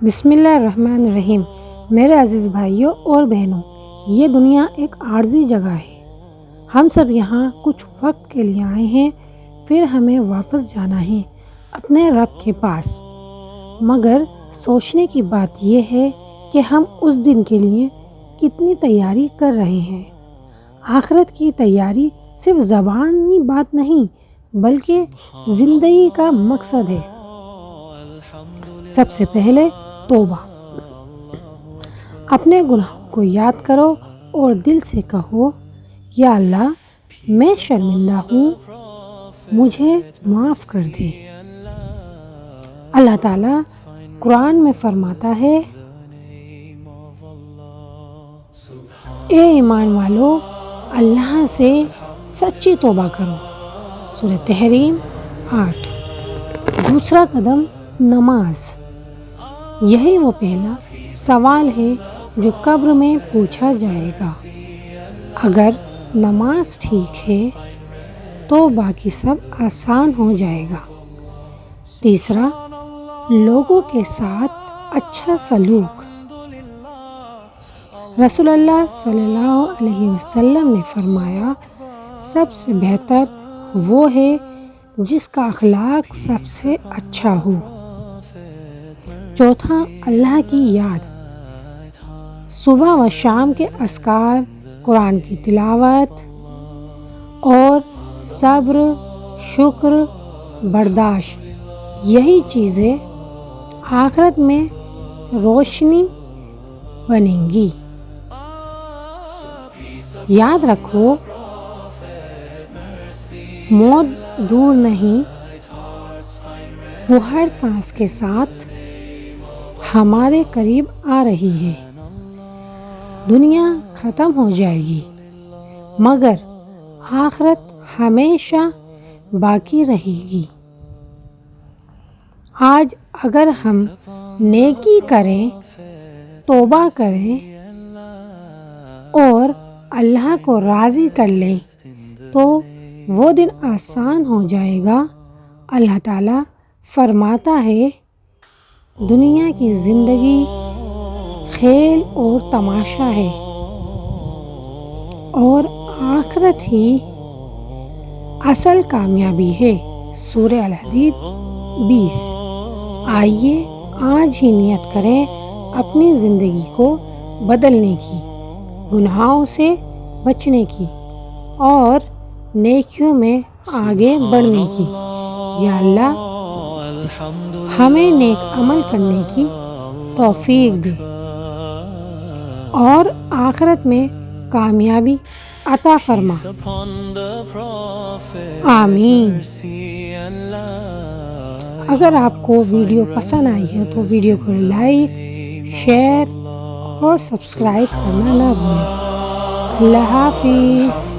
بسم اللہ الرحمن الرحیم۔ میرے عزیز بھائیوں اور بہنوں، یہ دنیا ایک عارضی جگہ ہے۔ ہم سب یہاں کچھ وقت کے لیے آئے ہیں، پھر ہمیں واپس جانا ہے اپنے رب کے پاس۔ مگر سوچنے کی بات یہ ہے کہ ہم اس دن کے لیے کتنی تیاری کر رہے ہیں۔ آخرت کی تیاری صرف زبانی بات نہیں بلکہ زندگی کا مقصد ہے۔ سب سے پہلے توبہ۔ اپنے گناہوں کو یاد کرو اور دل سے کہو، یا اللہ میں شرمندہ ہوں، مجھے معاف کر دے۔ اللہ تعالیٰ قرآن میں فرماتا ہے، اے ایمان والو اللہ سے سچی توبہ کرو۔ سورہ تحریم 8۔ دوسرا قدم نماز۔ یہی وہ پہلا سوال ہے جو قبر میں پوچھا جائے گا۔ اگر نماز ٹھیک ہے تو باقی سب آسان ہو جائے گا۔ تیسرا، لوگوں کے ساتھ اچھا سلوک۔ رسول اللہ صلی اللہ علیہ وسلم نے فرمایا، سب سے بہتر وہ ہے جس کا اخلاق سب سے اچھا ہو۔ چوتھا، اللہ کی یاد۔ صبح و شام کے اذکار، قرآن کی تلاوت اور صبر، شکر، برداشت، یہی چیزیں آخرت میں روشنی بنیں گی۔ یاد رکھو، موت دور نہیں، وہ ہر سانس کے ساتھ ہمارے قریب آ رہی ہے۔ دنیا ختم ہو جائے گی مگر آخرت ہمیشہ باقی رہے گی۔ آج اگر ہم نیکی کریں، توبہ کریں اور اللہ کو راضی کر لیں تو وہ دن آسان ہو جائے گا۔ اللہ تعالیٰ فرماتا ہے، دنیا کی زندگی کھیل اور تماشا ہے اور آخرت ہی اصل کامیابی ہے۔ سورہ الحدید 20۔ آئیے آج ہی نیت کریں اپنی زندگی کو بدلنے کی، گناہوں سے بچنے کی اور نیکیوں میں آگے بڑھنے کی۔ یا اللہ ہمیں نیک عمل کرنے کی توفیق دے اور آخرت میں کامیابی عطا فرما۔ آمین۔ اگر آپ کو ویڈیو پسند آئی ہے تو ویڈیو کو لائک، شیئر اور سبسکرائب کرنا نہ بھولیں۔ اللہ حافظ۔